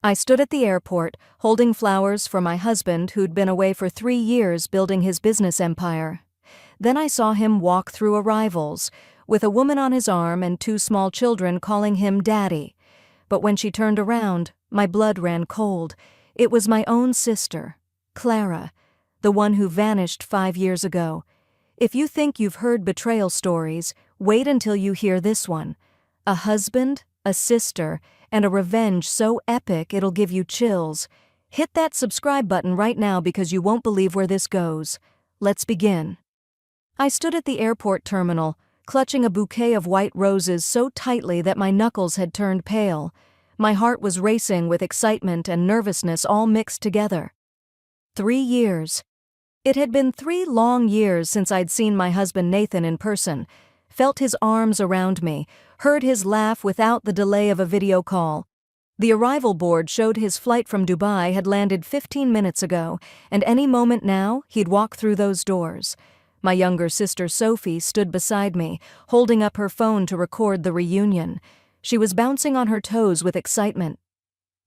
I stood at the airport, holding flowers for my husband who'd been away for 3 years building his business empire. Then I saw him walk through arrivals, with a woman on his arm and 2 small children calling him Daddy. But when she turned around, my blood ran cold. It was my own sister, Clara, the one who vanished 5 years ago. If you think you've heard betrayal stories, wait until you hear this one. A husband, a sister, and a revenge so epic it'll give you chills. Hit that subscribe button right now because you won't believe where this goes. Let's begin. I stood at the airport terminal, clutching a bouquet of white roses so tightly that my knuckles had turned pale. My heart was racing with excitement and nervousness all mixed together. 3 years. It had been 3 long years since I'd seen my husband Nathan in person, felt his arms around me, heard his laugh without the delay of a video call. The arrival board showed his flight from Dubai had landed 15 minutes ago, and any moment now he'd walk through those doors. My younger sister Sophie stood beside me, holding up her phone to record the reunion. She was bouncing on her toes with excitement.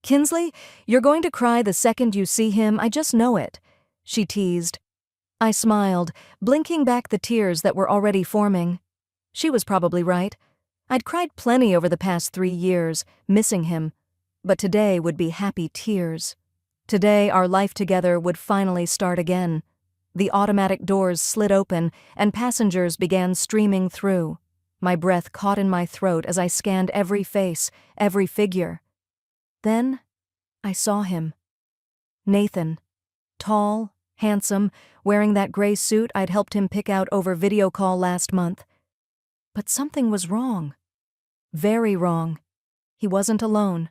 "Kinsley, you're going to cry the second you see him, I just know it," she teased. I smiled, blinking back the tears that were already forming. She was probably right. I'd cried plenty over the past 3 years, missing him. But today would be happy tears. Today our life together would finally start again. The automatic doors slid open, and passengers began streaming through. My breath caught in my throat as I scanned every face, every figure. Then, I saw him. Nathan. Tall, handsome, wearing that gray suit I'd helped him pick out over video call last month. But something was wrong. Very wrong. He wasn't alone.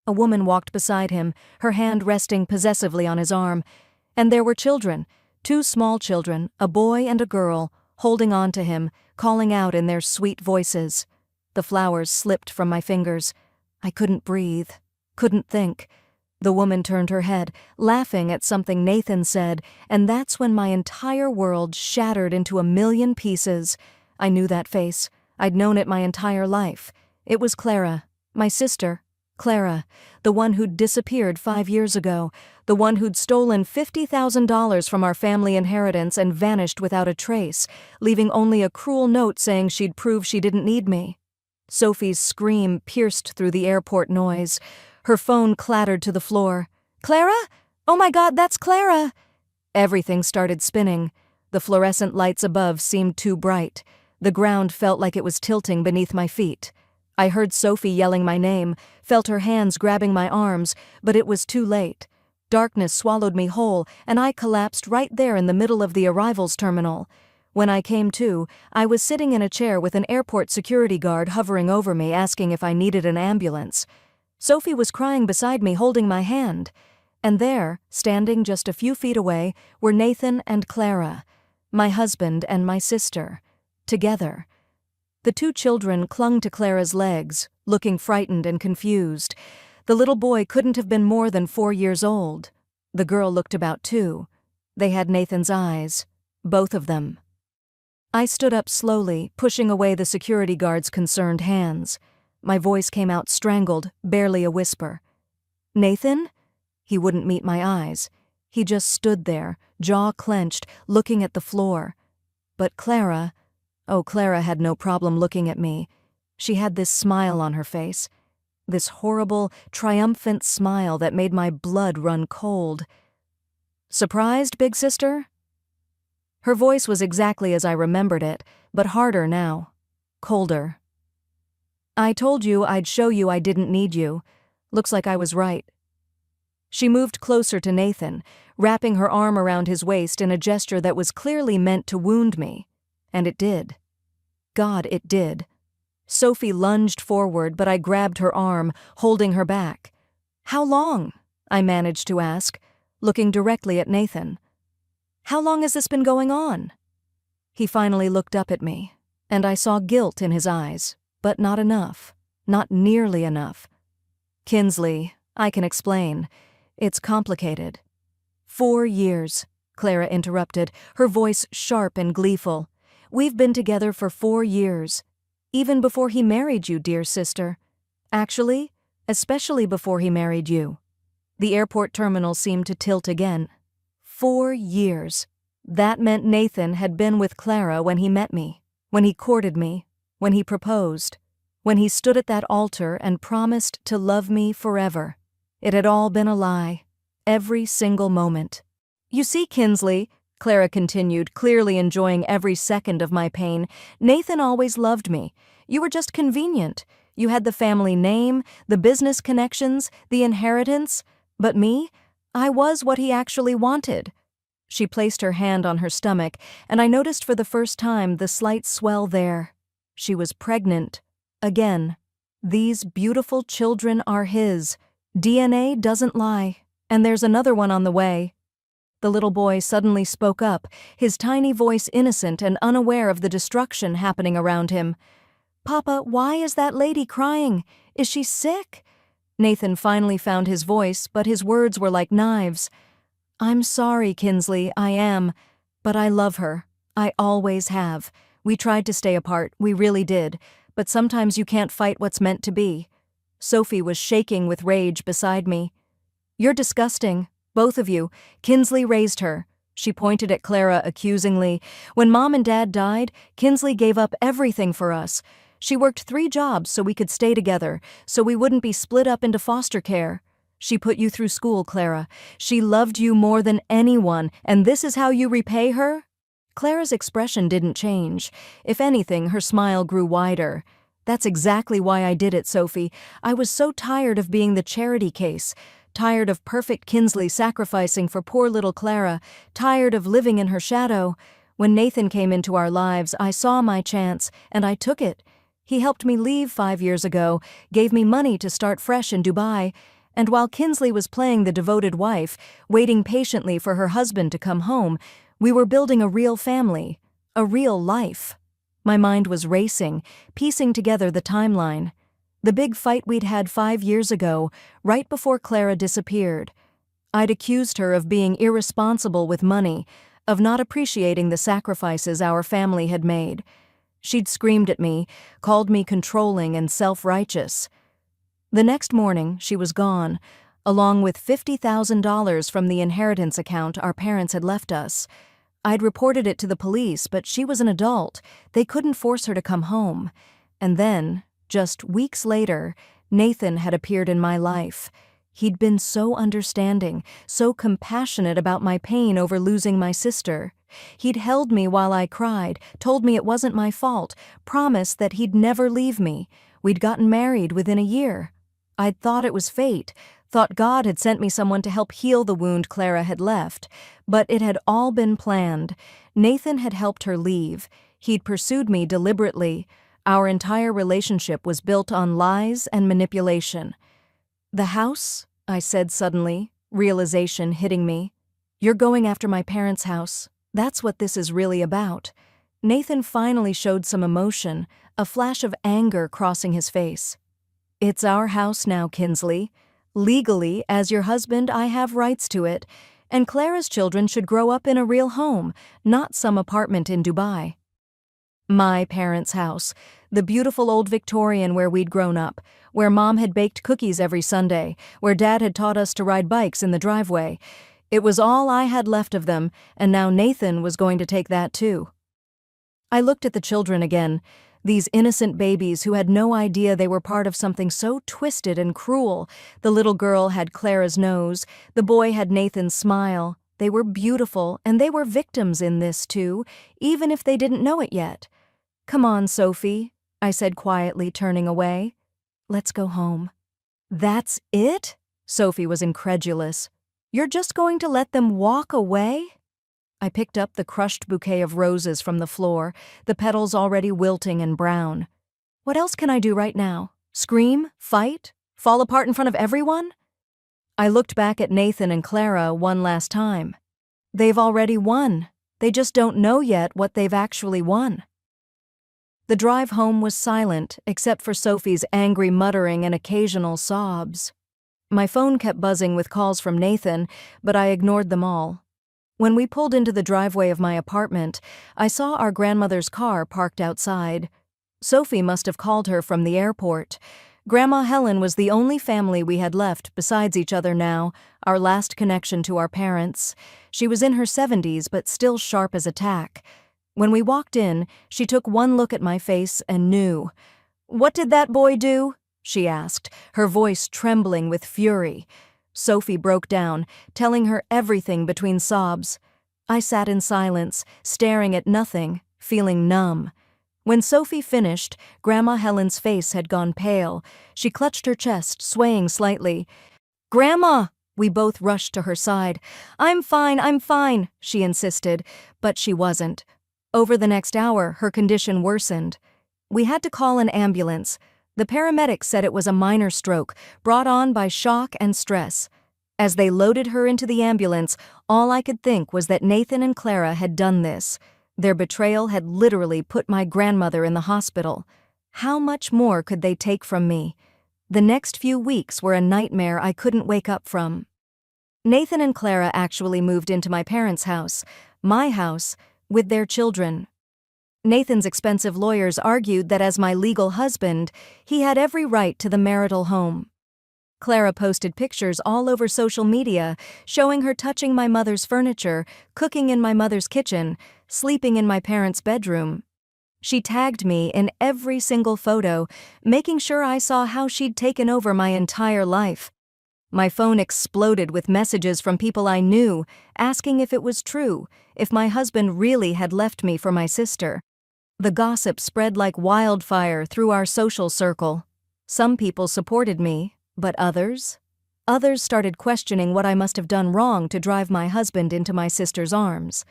A woman walked beside him, her hand resting possessively on his arm, and there were children. 2 small children, a boy and a girl, holding on to him, calling out in their sweet voices. The flowers slipped from my fingers. I couldn't breathe, couldn't think. The woman turned her head, laughing at something Nathan said, and that's when my entire world shattered into a million pieces. I knew that face. I'd known it my entire life. It was Clara, my sister. Clara, the one who'd disappeared 5 years ago, the one who'd stolen $50,000 from our family inheritance and vanished without a trace, leaving only a cruel note saying she'd prove she didn't need me. Sophie's scream pierced through the airport noise. Her phone clattered to the floor. "Clara? Oh my God, that's Clara!" Everything started spinning. The fluorescent lights above seemed too bright. The ground felt like it was tilting beneath my feet. I heard Sophie yelling my name, felt her hands grabbing my arms, but it was too late. Darkness swallowed me whole, and I collapsed right there in the middle of the arrivals terminal. When I came to, I was sitting in a chair with an airport security guard hovering over me asking if I needed an ambulance. Sophie was crying beside me, holding my hand. And there, standing just a few feet away, were Nathan and Clara, my husband and my sister, together. The 2 children clung to Clara's legs, looking frightened and confused. The little boy couldn't have been more than 4 years old. The girl looked about 2. They had Nathan's eyes, both of them. I stood up slowly, pushing away the security guard's concerned hands. My voice came out strangled, barely a whisper. "Nathan?" He wouldn't meet my eyes. He just stood there, jaw clenched, looking at the floor. But Clara... Oh, Clara had no problem looking at me. She had this smile on her face. This horrible, triumphant smile that made my blood run cold. "Surprised, big sister?" Her voice was exactly as I remembered it, but harder now. Colder. "I told you I'd show you I didn't need you. Looks like I was right." She moved closer to Nathan, wrapping her arm around his waist in a gesture that was clearly meant to wound me. And it did. God, it did. Sophie lunged forward, but I grabbed her arm, holding her back. "How long?" I managed to ask, looking directly at Nathan. "How long has this been going on?" He finally looked up at me, and I saw guilt in his eyes, but not enough, not nearly enough. "Kinsley, I can explain. It's complicated." 4 years, Clara interrupted, her voice sharp and gleeful. "We've been together for 4 years. Even before he married you, dear sister. Actually, especially before he married you." The airport terminal seemed to tilt again. 4 years. That meant Nathan had been with Clara when he met me, when he courted me, when he proposed, when he stood at that altar and promised to love me forever. It had all been a lie. Every single moment. "You see, Kinsley," Clara continued, clearly enjoying every second of my pain, "Nathan always loved me. You were just convenient. You had the family name, the business connections, the inheritance. But me? I was what he actually wanted." She placed her hand on her stomach, and I noticed for the first time the slight swell there. She was pregnant. Again. These beautiful children are his. DNA doesn't lie. And there's another one on the way. The little boy suddenly spoke up, his tiny voice innocent and unaware of the destruction happening around him. "Papa, why is that lady crying? Is she sick?" Nathan finally found his voice, but his words were like knives. "I'm sorry, Kinsley, I am. But I love her. I always have. We tried to stay apart, we really did. But sometimes you can't fight what's meant to be." Sophie was shaking with rage beside me. "You're disgusting. Both of you." Kinsley raised her. She pointed at Clara accusingly. "When Mom and Dad died, Kinsley gave up everything for us. She worked 3 jobs so we could stay together, so we wouldn't be split up into foster care. She put you through school, Clara. She loved you more than anyone, and this is how you repay her?" Clara's expression didn't change. If anything, her smile grew wider. "That's exactly why I did it, Sophie. I was so tired of being the charity case. Tired of perfect Kinsley sacrificing for poor little Clara, tired of living in her shadow. When Nathan came into our lives, I saw my chance, and I took it. He helped me leave 5 years ago, gave me money to start fresh in Dubai, and while Kinsley was playing the devoted wife, waiting patiently for her husband to come home, we were building a real family, a real life." My mind was racing, piecing together the timeline. The big fight we'd had 5 years ago, right before Clara disappeared. I'd accused her of being irresponsible with money, of not appreciating the sacrifices our family had made. She'd screamed at me, called me controlling and self-righteous. The next morning, she was gone, along with $50,000 from the inheritance account our parents had left us. I'd reported it to the police, but she was an adult. They couldn't force her to come home. And then, just weeks later, Nathan had appeared in my life. He'd been so understanding, so compassionate about my pain over losing my sister. He'd held me while I cried, told me it wasn't my fault, promised that he'd never leave me. We'd gotten married within a year. I'd thought it was fate, thought God had sent me someone to help heal the wound Clara had left. But it had all been planned. Nathan had helped her leave. He'd pursued me deliberately. Our entire relationship was built on lies and manipulation. "The house?" I said suddenly, realization hitting me. "You're going after my parents' house. That's what this is really about." Nathan finally showed some emotion, a flash of anger crossing his face. "It's our house now, Kinsley. Legally, as your husband, I have rights to it, and Clara's children should grow up in a real home, not some apartment in Dubai." My parents' house, the beautiful old Victorian where we'd grown up, where Mom had baked cookies every Sunday, where Dad had taught us to ride bikes in the driveway. It was all I had left of them, and now Nathan was going to take that too. I looked at the children again, these innocent babies who had no idea they were part of something so twisted and cruel. The little girl had Clara's nose, the boy had Nathan's smile. They were beautiful, and they were victims in this too, even if they didn't know it yet. "Come on, Sophie," I said quietly, turning away. "Let's go home." "That's it?" Sophie was incredulous. "You're just going to let them walk away?" I picked up the crushed bouquet of roses from the floor, the petals already wilting and brown. "What else can I do right now? Scream? Fight? Fall apart in front of everyone?" I looked back at Nathan and Clara one last time. They've already won. They just don't know yet what they've actually won. The drive home was silent, except for Sophie's angry muttering and occasional sobs. My phone kept buzzing with calls from Nathan, but I ignored them all. When we pulled into the driveway of my apartment, I saw our grandmother's car parked outside. Sophie must have called her from the airport. Grandma Helen was the only family we had left besides each other now, our last connection to our parents. She was in her 70s but still sharp as a tack. When we walked in, she took one look at my face and knew. "What did that boy do?" she asked, her voice trembling with fury. Sophie broke down, telling her everything between sobs. I sat in silence, staring at nothing, feeling numb. When Sophie finished, Grandma Helen's face had gone pale. She clutched her chest, swaying slightly. "Grandma!" We both rushed to her side. I'm fine," she insisted, but she wasn't. Over the next hour, her condition worsened. We had to call an ambulance. The paramedics said it was a minor stroke, brought on by shock and stress. As they loaded her into the ambulance, all I could think was that Nathan and Clara had done this. Their betrayal had literally put my grandmother in the hospital. How much more could they take from me? The next few weeks were a nightmare I couldn't wake up from. Nathan and Clara actually moved into my parents' house, my house, with their children. Nathan's expensive lawyers argued that as my legal husband, he had every right to the marital home. Clara posted pictures all over social media showing her touching my mother's furniture, cooking in my mother's kitchen, sleeping in my parents' bedroom. She tagged me in every single photo, making sure I saw how she'd taken over my entire life. My phone exploded with messages from people I knew, asking if it was true, if my husband really had left me for my sister. The gossip spread like wildfire through our social circle. Some people supported me, but others? Others started questioning what I must have done wrong to drive my husband into my sister's arms.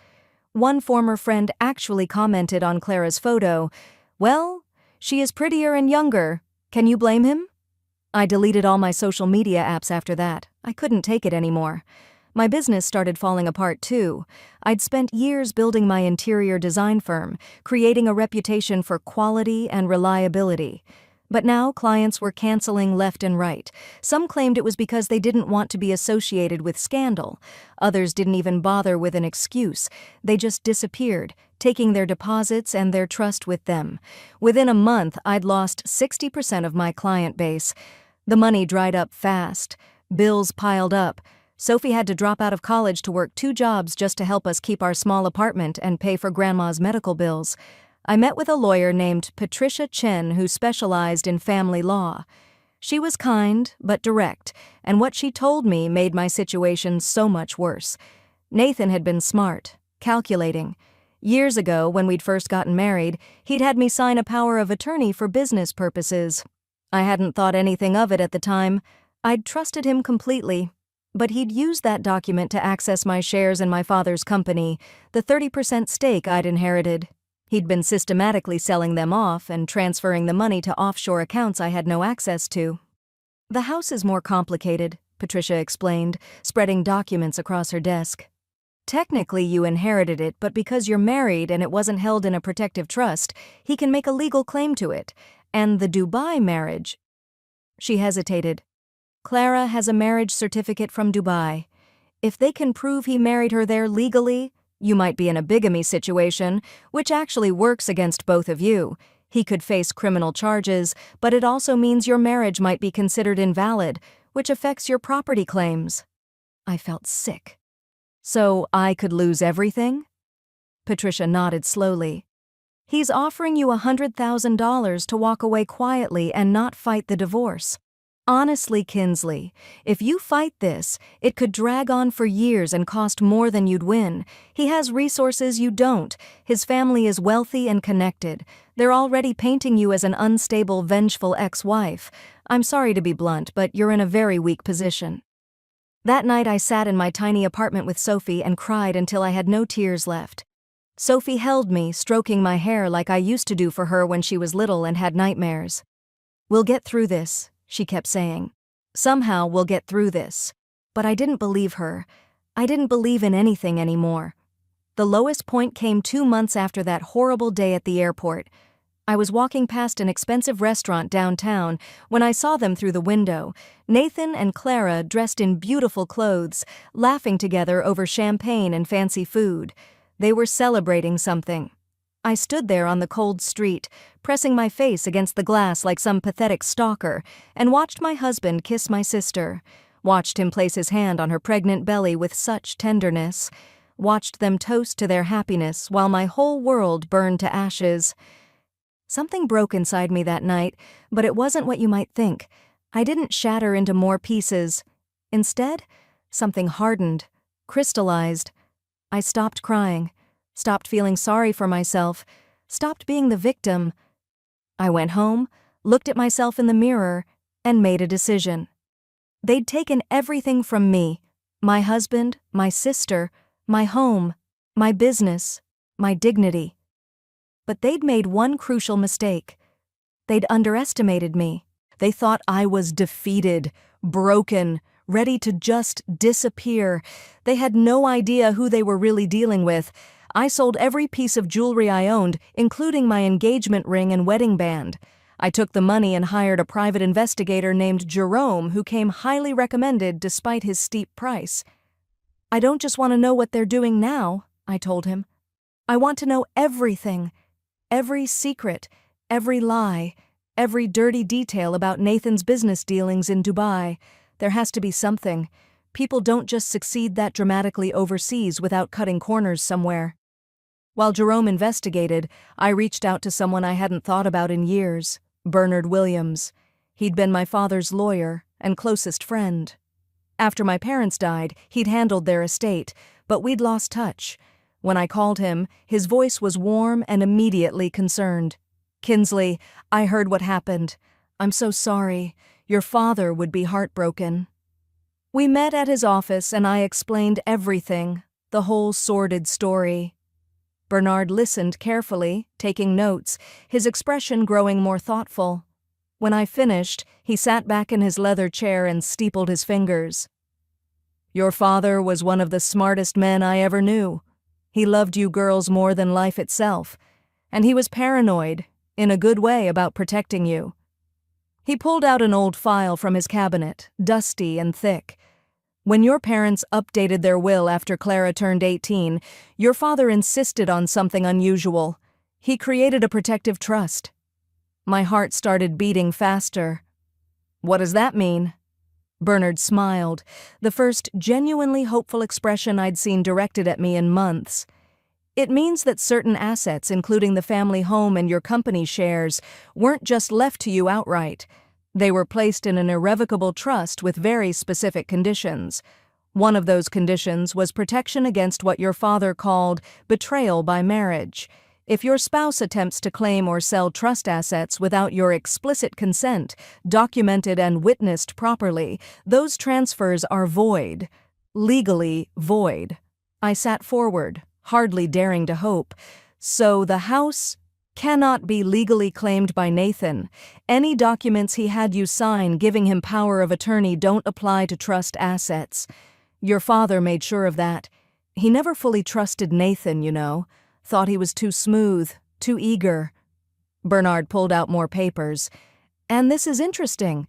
One former friend actually commented on Clara's photo, "Well, she is prettier and younger. Can you blame him?" I deleted all my social media apps after that. I couldn't take it anymore. My business started falling apart too. I'd spent years building my interior design firm, creating a reputation for quality and reliability. But now clients were canceling left and right. Some claimed it was because they didn't want to be associated with scandal. Others didn't even bother with an excuse. They just disappeared, taking their deposits and their trust with them. Within a month, I'd lost 60% of my client base. The money dried up fast. Bills piled up. Sophie had to drop out of college to work 2 jobs just to help us keep our small apartment and pay for Grandma's medical bills. I met with a lawyer named Patricia Chen who specialized in family law. She was kind but direct, and what she told me made my situation so much worse. Nathan had been smart, calculating. Years ago, when we'd first gotten married, he'd had me sign a power of attorney for business purposes. I hadn't thought anything of it at the time. I'd trusted him completely. But he'd used that document to access my shares in my father's company, the 30% stake I'd inherited. He'd been systematically selling them off and transferring the money to offshore accounts I had no access to. "The house is more complicated," Patricia explained, spreading documents across her desk. "Technically you inherited it, but because you're married and it wasn't held in a protective trust, he can make a legal claim to it. And the Dubai marriage..." She hesitated. "Clara has a marriage certificate from Dubai. If they can prove he married her there legally, you might be in a bigamy situation, which actually works against both of you. He could face criminal charges, but it also means your marriage might be considered invalid, which affects your property claims." I felt sick. "So I could lose everything?" Patricia nodded slowly. "He's offering you $100,000 to walk away quietly and not fight the divorce. Honestly, Kinsley, if you fight this, it could drag on for years and cost more than you'd win. He has resources you don't. His family is wealthy and connected. They're already painting you as an unstable, vengeful ex-wife. I'm sorry to be blunt, but you're in a very weak position." That night I sat in my tiny apartment with Sophie and cried until I had no tears left. Sophie held me, stroking my hair like I used to do for her when she was little and had nightmares. "We'll get through this," she kept saying. "Somehow we'll get through this." But I didn't believe her. I didn't believe in anything anymore. The lowest point came 2 months after that horrible day at the airport. I was walking past an expensive restaurant downtown when I saw them through the window, Nathan and Clara dressed in beautiful clothes, laughing together over champagne and fancy food. They were celebrating something. I stood there on the cold street, pressing my face against the glass like some pathetic stalker, and watched my husband kiss my sister, watched him place his hand on her pregnant belly with such tenderness, watched them toast to their happiness while my whole world burned to ashes. Something broke inside me that night, but it wasn't what you might think. I didn't shatter into more pieces. Instead, something hardened, crystallized. I stopped crying, stopped feeling sorry for myself, stopped being the victim. I went home, looked at myself in the mirror, and made a decision. They'd taken everything from me: my husband, my sister, my home, my business, my dignity. But they'd made one crucial mistake. They'd underestimated me. They thought I was defeated, broken, ready to just disappear. They had no idea who they were really dealing with. I sold every piece of jewelry I owned, including my engagement ring and wedding band. I took the money and hired a private investigator named Jerome, who came highly recommended despite his steep price. "I don't just want to know what they're doing now," I told him. "I want to know everything. Every secret, every lie, every dirty detail about Nathan's business dealings in Dubai. There has to be something. People don't just succeed that dramatically overseas without cutting corners somewhere." While Jerome investigated, I reached out to someone I hadn't thought about in years: Bernard Williams. He'd been my father's lawyer and closest friend. After my parents died, he'd handled their estate, but we'd lost touch. When I called him, his voice was warm and immediately concerned. "Kinsley, I heard what happened. I'm so sorry. Your father would be heartbroken." We met at his office and I explained everything, the whole sordid story. Bernard listened carefully, taking notes, his expression growing more thoughtful. When I finished, he sat back in his leather chair and steepled his fingers. "Your father was one of the smartest men I ever knew. He loved you girls more than life itself, and he was paranoid, in a good way, about protecting you." He pulled out an old file from his cabinet, dusty and thick. "When your parents updated their will after Clara turned 18, your father insisted on something unusual. He created a protective trust." My heart started beating faster. "What does that mean?" Bernard smiled, the first genuinely hopeful expression I'd seen directed at me in months. "It means that certain assets, including the family home and your company shares, weren't just left to you outright. They were placed in an irrevocable trust with very specific conditions. One of those conditions was protection against what your father called betrayal by marriage. If your spouse attempts to claim or sell trust assets without your explicit consent, documented and witnessed properly, those transfers are void. Legally void." I sat forward, hardly daring to hope. "So the house cannot be legally claimed by Nathan. Any documents he had you sign giving him power of attorney don't apply to trust assets. Your father made sure of that. He never fully trusted Nathan, you know. Thought he was too smooth, too eager." Bernard pulled out more papers. "And this is interesting.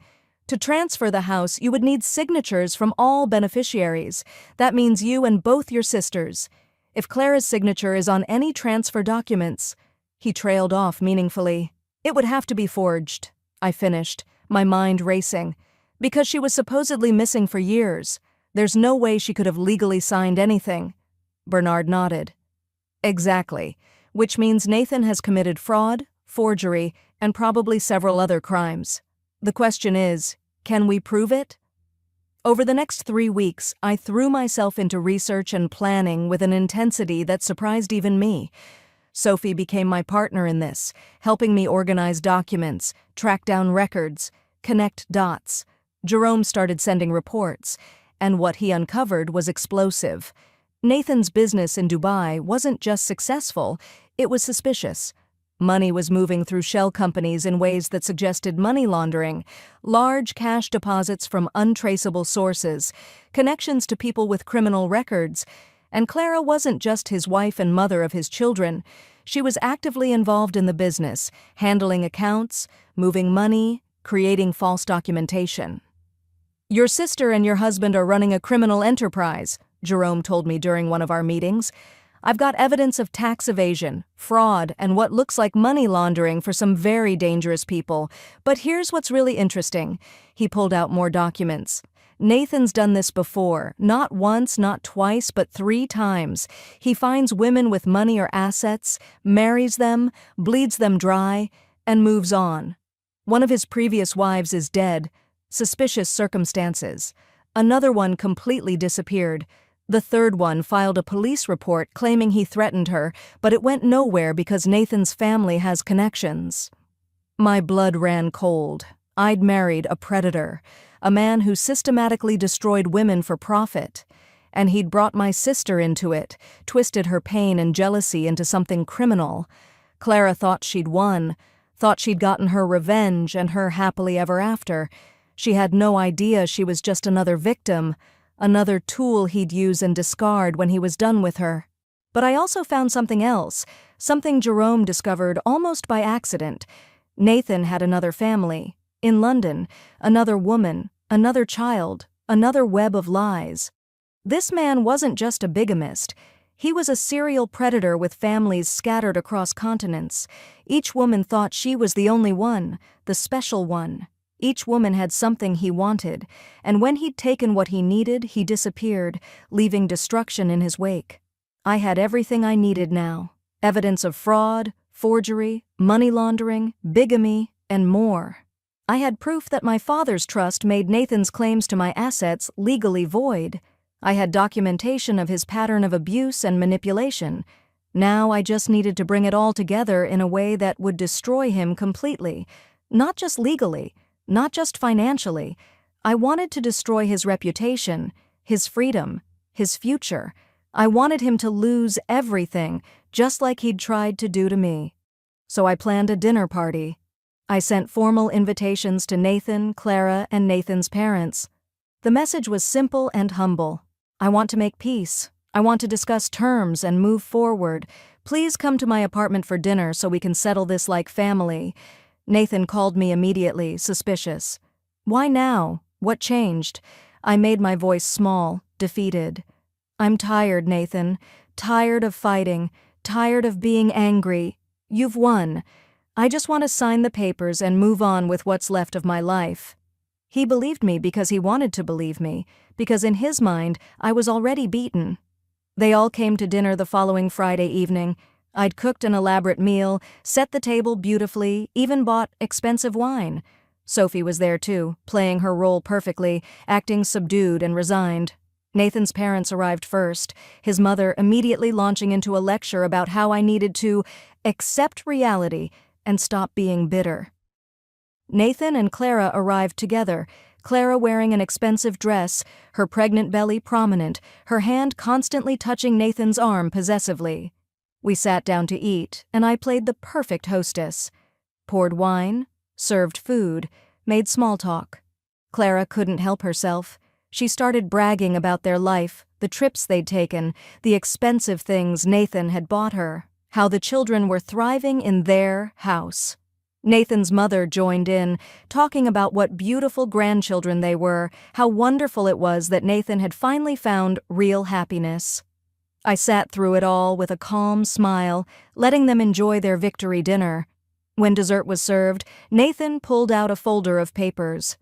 To transfer the house, you would need signatures from all beneficiaries. That means you and both your sisters. If Clara's signature is on any transfer documents—" He trailed off meaningfully. "It would have to be forged," I finished, my mind racing. "Because she was supposedly missing for years. There's no way she could have legally signed anything." Bernard nodded. "Exactly. Which means Nathan has committed fraud, forgery, and probably several other crimes. The question is, can we prove it?" Over the next 3 weeks, I threw myself into research and planning with an intensity that surprised even me. Sophie became my partner in this, helping me organize documents, track down records, connect dots. Jerome started sending reports, and what he uncovered was explosive. Nathan's business in Dubai wasn't just successful, it was suspicious. Money was moving through shell companies in ways that suggested money laundering, large cash deposits from untraceable sources, connections to people with criminal records. And Clara wasn't just his wife and mother of his children. She was actively involved in the business, handling accounts, moving money, creating false documentation. "Your sister and your husband are running a criminal enterprise," Jerome told me during one of our meetings. I've got evidence of tax evasion, fraud, and what looks like money laundering for some very dangerous people. But here's what's really interesting. He pulled out more documents. Nathan's done this before, not once, not twice, but 3 times. He finds women with money or assets, marries them, bleeds them dry, and moves on. One of his previous wives is dead. Suspicious circumstances. Another one completely disappeared. The third one filed a police report claiming he threatened her, but it went nowhere because Nathan's family has connections. My blood ran cold. I'd married a predator, a man who systematically destroyed women for profit. And he'd brought my sister into it, twisted her pain and jealousy into something criminal. Clara thought she'd won, thought she'd gotten her revenge and her happily ever after. She had no idea she was just another victim, another tool he'd use and discard when he was done with her. But I also found something else, something Jerome discovered almost by accident. Nathan had another family. In London, another woman, another child, another web of lies. This man wasn't just a bigamist. He was a serial predator with families scattered across continents. Each woman thought she was the only one, the special one. Each woman had something he wanted, and when he'd taken what he needed, he disappeared, leaving destruction in his wake. I had everything I needed now. Evidence of fraud, forgery, money laundering, bigamy, and more. I had proof that my father's trust made Nathan's claims to my assets legally void. I had documentation of his pattern of abuse and manipulation. Now I just needed to bring it all together in a way that would destroy him completely, not just legally, not just financially. I wanted to destroy his reputation, his freedom, his future. I wanted him to lose everything, just like he'd tried to do to me. So I planned a dinner party. I sent formal invitations to Nathan, Clara, and Nathan's parents. The message was simple and humble. I want to make peace. I want to discuss terms and move forward. Please come to my apartment for dinner so we can settle this like family. Nathan called me immediately, suspicious. Why now? What changed? I made my voice small, defeated. I'm tired, Nathan. Tired of fighting. Tired of being angry. You've won. I just want to sign the papers and move on with what's left of my life. He believed me because he wanted to believe me, because in his mind, I was already beaten. They all came to dinner the following Friday evening. I'd cooked an elaborate meal, set the table beautifully, even bought expensive wine. Sophie was there too, playing her role perfectly, acting subdued and resigned. Nathan's parents arrived first, his mother immediately launching into a lecture about how I needed to accept reality and stop being bitter. Nathan and Clara arrived together, Clara wearing an expensive dress, her pregnant belly prominent, her hand constantly touching Nathan's arm possessively. We sat down to eat, and I played the perfect hostess. Poured wine, served food, made small talk. Clara couldn't help herself. She started bragging about their life, the trips they'd taken, the expensive things Nathan had bought her, how the children were thriving in their house. Nathan's mother joined in, talking about what beautiful grandchildren they were, how wonderful it was that Nathan had finally found real happiness. I sat through it all with a calm smile, letting them enjoy their victory dinner. When dessert was served, Nathan pulled out a folder of papers.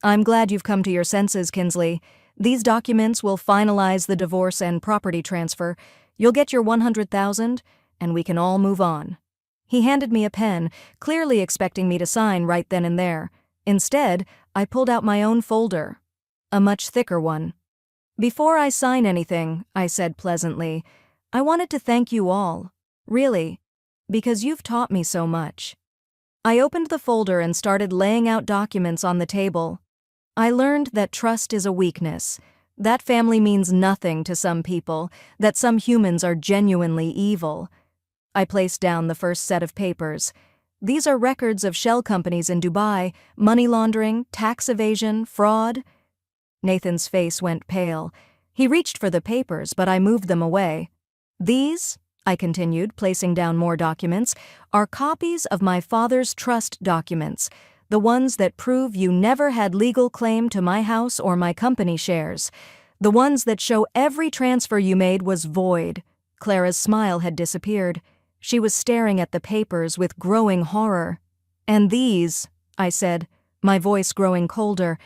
I'm glad you've come to your senses, Kinsley. These documents will finalize the divorce and property transfer. You'll get your $100,000, and we can all move on. He handed me a pen, clearly expecting me to sign right then and there. Instead, I pulled out my own folder, a much thicker one. Before I sign anything, I said pleasantly, I wanted to thank you all, really, because you've taught me so much. I opened the folder and started laying out documents on the table. I learned that trust is a weakness, that family means nothing to some people, that some humans are genuinely evil. I placed down the first set of papers. These are records of shell companies in Dubai, money laundering, tax evasion, fraud. Nathan's face went pale. He reached for the papers, but I moved them away. These, I continued, placing down more documents, are copies of my father's trust documents, the ones that prove you never had legal claim to my house or my company shares, the ones that show every transfer you made was void, Clara's smile had disappeared. She was staring at the papers with growing horror. "And these," I said, my voice growing colder,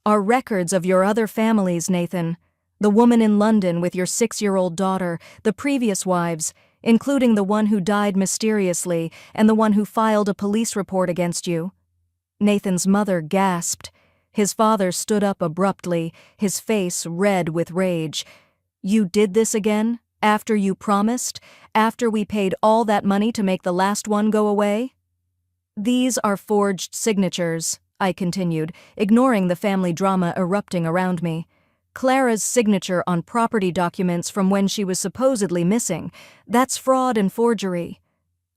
"are records of your other families, Nathan. The woman in London with your 6-year-old daughter, the previous wives, including the one who died mysteriously and the one who filed a police report against you." Nathan's mother gasped. His father stood up abruptly, his face red with rage. "You did this again? After you promised? After we paid all that money to make the last one go away?" "These are forged signatures," I continued, ignoring the family drama erupting around me. "Clara's signature on property documents from when she was supposedly missing. That's fraud and forgery."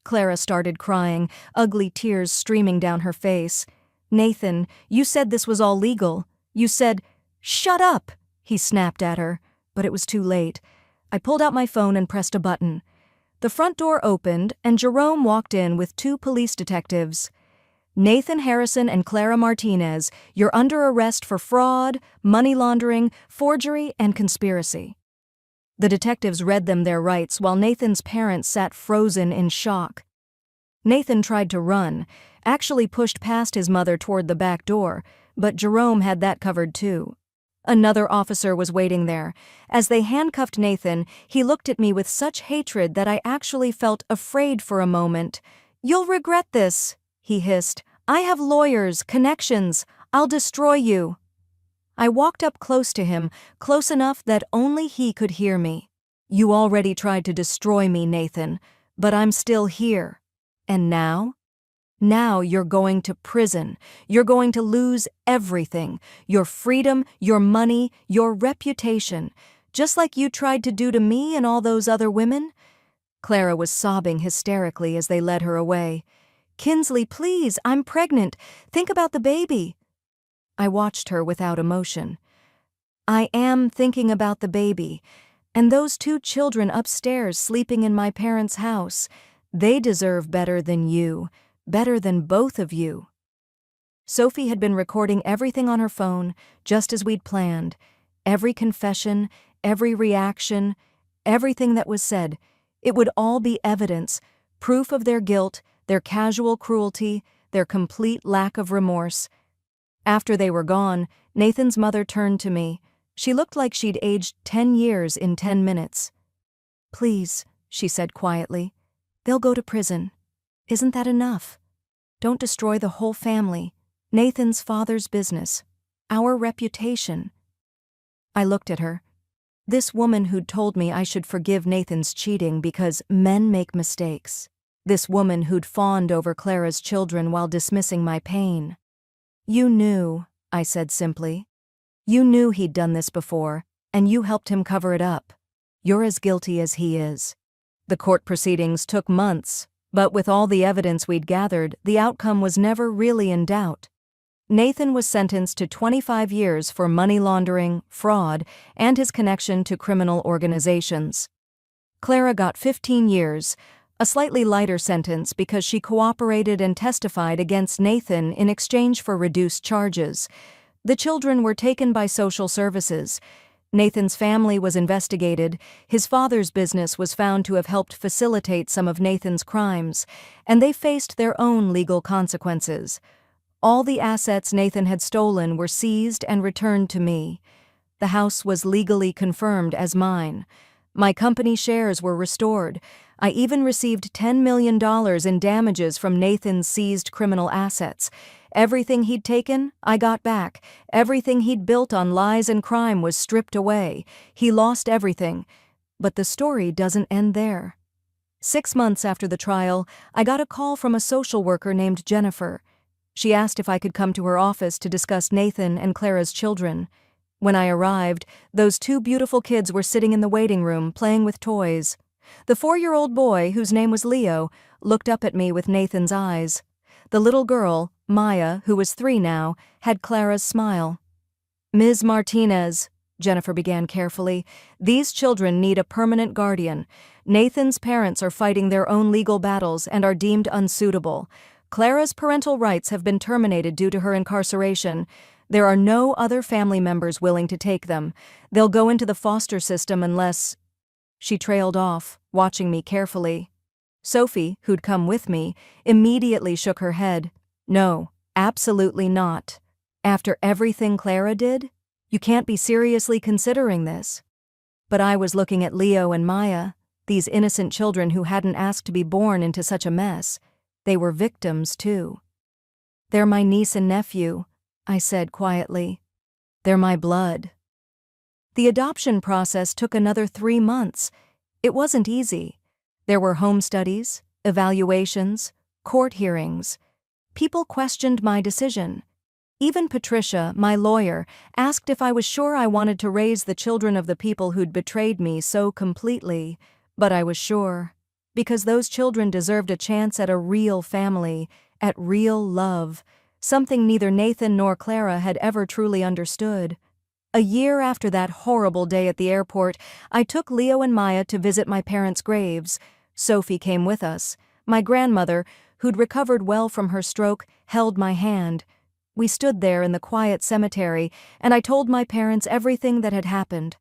Clara started crying, ugly tears streaming down her face. "Nathan, you said this was all legal. You said—" "Shut up!" he snapped at her, but it was too late. I pulled out my phone and pressed a button. The front door opened, and Jerome walked in with 2 police detectives. "Nathan Harrison and Clara Martinez, you're under arrest for fraud, money laundering, forgery, and conspiracy." The detectives read them their rights while Nathan's parents sat frozen in shock. Nathan tried to run, actually pushed past his mother toward the back door, but Jerome had that covered too. Another officer was waiting there. As they handcuffed Nathan, he looked at me with such hatred that I actually felt afraid for a moment. "You'll regret this," he hissed. "I have lawyers, connections. I'll destroy you." I walked up close to him, close enough that only he could hear me. "You already tried to destroy me, Nathan, but I'm still here. And now? Now you're going to prison. You're going to lose everything. Your freedom, your money, your reputation. Just like you tried to do to me and all those other women." Clara was sobbing hysterically as they led her away. "Kinsley, please, I'm pregnant. Think about the baby." I watched her without emotion. "I am thinking about the baby. And those 2 children upstairs sleeping in my parents' house. They deserve better than you. Better than both of you." Sophie had been recording everything on her phone, just as we'd planned. Every confession, every reaction, everything that was said. It would all be evidence, proof of their guilt, their casual cruelty, their complete lack of remorse. After they were gone, Nathan's mother turned to me. She looked like she'd aged 10 years in 10 minutes. "Please," she said quietly, "they'll go to prison. Isn't that enough? Don't destroy the whole family, Nathan's father's business, our reputation." I looked at her. This woman who'd told me I should forgive Nathan's cheating because men make mistakes. This woman who'd fawned over Clara's children while dismissing my pain. "You knew," I said simply. "You knew he'd done this before, and you helped him cover it up. You're as guilty as he is." The court proceedings took months, but with all the evidence we'd gathered, the outcome was never really in doubt. Nathan was sentenced to 25 years for money laundering, fraud, and his connection to criminal organizations. Clara got 15 years, a slightly lighter sentence because she cooperated and testified against Nathan in exchange for reduced charges. The children were taken by social services. Nathan's family was investigated, his father's business was found to have helped facilitate some of Nathan's crimes, and they faced their own legal consequences. All the assets Nathan had stolen were seized and returned to me. The house was legally confirmed as mine. My company shares were restored. I even received $10 million in damages from Nathan's seized criminal assets. Everything he'd taken, I got back. Everything he'd built on lies and crime was stripped away. He lost everything. But the story doesn't end there. 6 months after the trial, I got a call from a social worker named Jennifer. She asked if I could come to her office to discuss Nathan and Clara's children. When I arrived, those 2 beautiful kids were sitting in the waiting room playing with toys. The 4-year-old boy, whose name was Leo, looked up at me with Nathan's eyes. The little girl, Maya, who was 3 now, had Clara's smile. "Ms. Martinez," Jennifer began carefully, "these children need a permanent guardian. Nathan's parents are fighting their own legal battles and are deemed unsuitable. Clara's parental rights have been terminated due to her incarceration. There are no other family members willing to take them. They'll go into the foster system unless—" She trailed off, watching me carefully. Sophie, who'd come with me, immediately shook her head. No, absolutely not. After everything Clara did? You can't be seriously considering this. But I was looking at Leo and Maya, these innocent children who hadn't asked to be born into such a mess. They were victims, too. They're my niece and nephew, I said quietly. They're my blood. The adoption process took another 3 months. It wasn't easy. There were home studies, evaluations, court hearings. People questioned my decision. Even Patricia, my lawyer, asked if I was sure I wanted to raise the children of the people who'd betrayed me so completely. But I was sure, because those children deserved a chance at a real family, at real love, something neither Nathan nor Clara had ever truly understood. A year after that horrible day at the airport, I took Leo and Maya to visit my parents' graves. Sophie came with us. My grandmother, who'd recovered well from her stroke, held my hand. We stood there in the quiet cemetery, and I told my parents everything that had happened.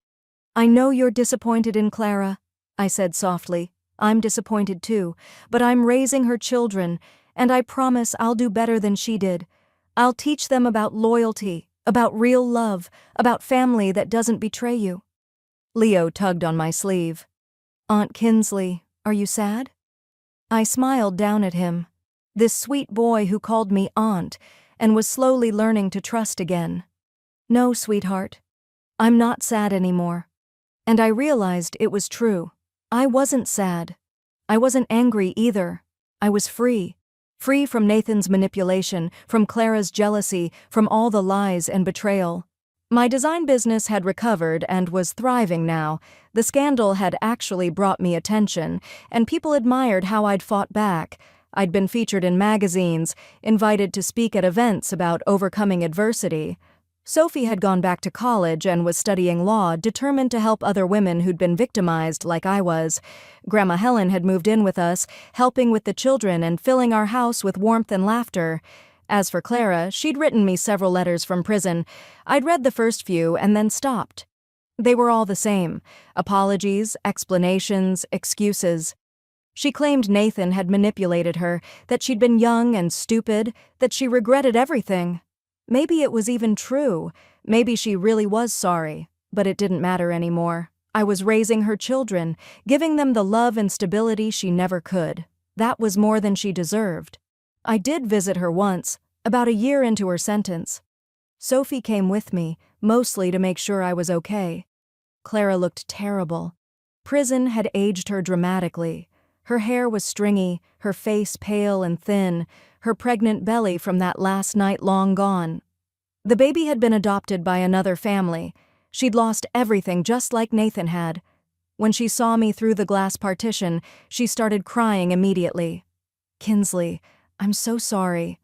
I know you're disappointed in Clara, I said softly. I'm disappointed too, but I'm raising her children, and I promise I'll do better than she did. I'll teach them about loyalty, about real love, about family that doesn't betray you. Leo tugged on my sleeve. Aunt Kinsley, are you sad? I smiled down at him. This sweet boy who called me aunt, and was slowly learning to trust again. No, sweetheart. I'm not sad anymore. And I realized it was true. I wasn't sad. I wasn't angry either. I was free. Free from Nathan's manipulation, from Clara's jealousy, from all the lies and betrayal. My design business had recovered and was thriving now. The scandal had actually brought me attention, and people admired how I'd fought back. I'd been featured in magazines, invited to speak at events about overcoming adversity. Sophie had gone back to college and was studying law, determined to help other women who'd been victimized like I was. Grandma Helen had moved in with us, helping with the children and filling our house with warmth and laughter. As for Clara, she'd written me several letters from prison. I'd read the first few and then stopped. They were all the same: apologies, explanations, excuses. She claimed Nathan had manipulated her, that she'd been young and stupid, that she regretted everything. Maybe it was even true. Maybe she really was sorry, but it didn't matter anymore. I was raising her children, giving them the love and stability she never could. That was more than she deserved. I did visit her once, about a year into her sentence. Sophie came with me, mostly to make sure I was okay. Clara looked terrible. Prison had aged her dramatically. Her hair was stringy, her face pale and thin, her pregnant belly from that last night long gone. The baby had been adopted by another family. She'd lost everything just like Nathan had. When she saw me through the glass partition, she started crying immediately. Kinsley, I'm so sorry.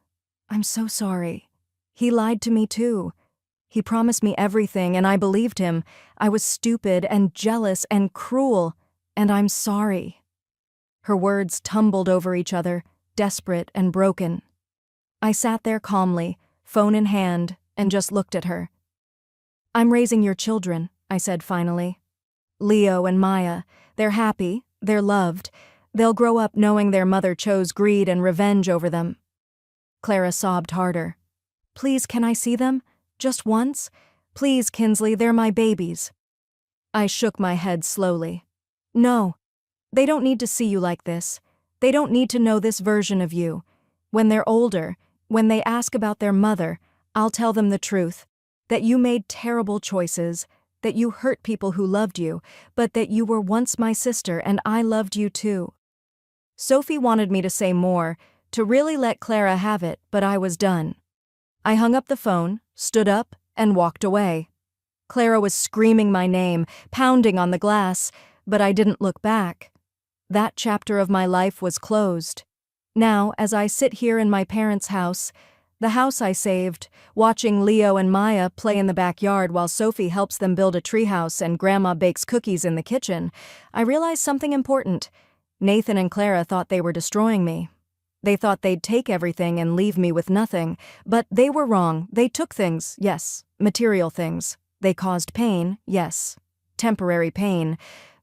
I'm so sorry. He lied to me too. He promised me everything and I believed him. I was stupid and jealous and cruel, and I'm sorry. Her words tumbled over each other, desperate and broken. I sat there calmly, phone in hand, and just looked at her. I'm raising your children, I said finally. Leo and Maya, they're happy, they're loved. They'll grow up knowing their mother chose greed and revenge over them. Clara sobbed harder. Please, can I see them? Just once? Please, Kinsley, they're my babies. I shook my head slowly. No. They don't need to see you like this. They don't need to know this version of you. When they're older, when they ask about their mother, I'll tell them the truth. That you made terrible choices, that you hurt people who loved you, but that you were once my sister and I loved you too. Sophie wanted me to say more, to really let Clara have it, but I was done. I hung up the phone, stood up, and walked away. Clara was screaming my name, pounding on the glass, but I didn't look back. That chapter of my life was closed. Now, as I sit here in my parents' house, the house I saved, watching Leo and Maya play in the backyard while Sophie helps them build a treehouse and Grandma bakes cookies in the kitchen, I realized something important. Nathan and Clara thought they were destroying me. They thought they'd take everything and leave me with nothing, but they were wrong. They took things, yes, material things. They caused pain, yes, temporary pain.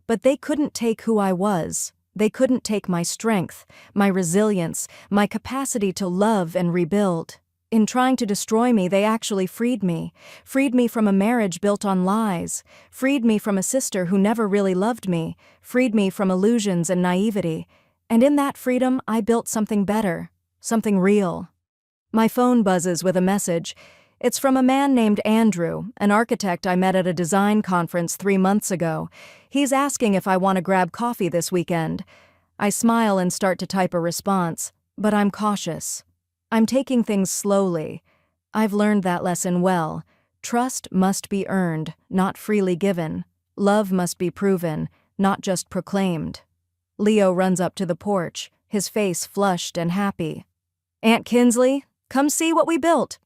But they couldn't take who I was. They couldn't take my strength, my resilience, my capacity to love and rebuild. In trying to destroy me, they actually freed me from a marriage built on lies, freed me from a sister who never really loved me, freed me from illusions and naivety. And in that freedom, I built something better, something real. My phone buzzes with a message. It's from a man named Andrew, an architect I met at a design conference 3 months ago. He's asking if I want to grab coffee this weekend. I smile and start to type a response, but I'm cautious. I'm taking things slowly. I've learned that lesson well. Trust must be earned, not freely given. Love must be proven, not just proclaimed. Leo runs up to the porch, his face flushed and happy. "Aunt Kinsley, come see what we built."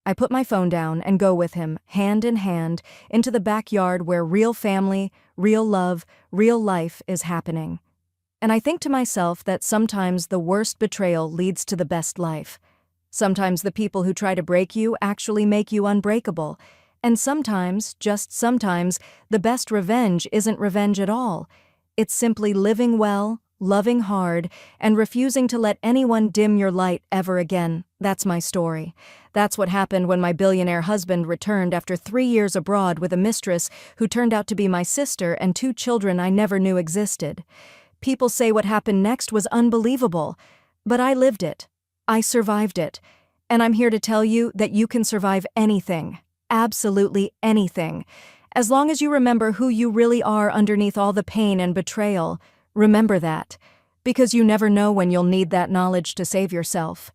I put my phone down and go with him, hand in hand, into the backyard where real family, real love, real life is happening. And I think to myself that sometimes the worst betrayal leads to the best life. Sometimes the people who try to break you actually make you unbreakable. And sometimes, just sometimes, the best revenge isn't revenge at all. It's simply living well, loving hard, and refusing to let anyone dim your light ever again. That's my story. That's what happened when my billionaire husband returned after 3 years abroad with a mistress who turned out to be my sister and 2 children I never knew existed. People say what happened next was unbelievable, but I lived it. I survived it. And I'm here to tell you that you can survive anything. Absolutely anything. As long as you remember who you really are underneath all the pain and betrayal. Remember that. Because you never know when you'll need that knowledge to save yourself.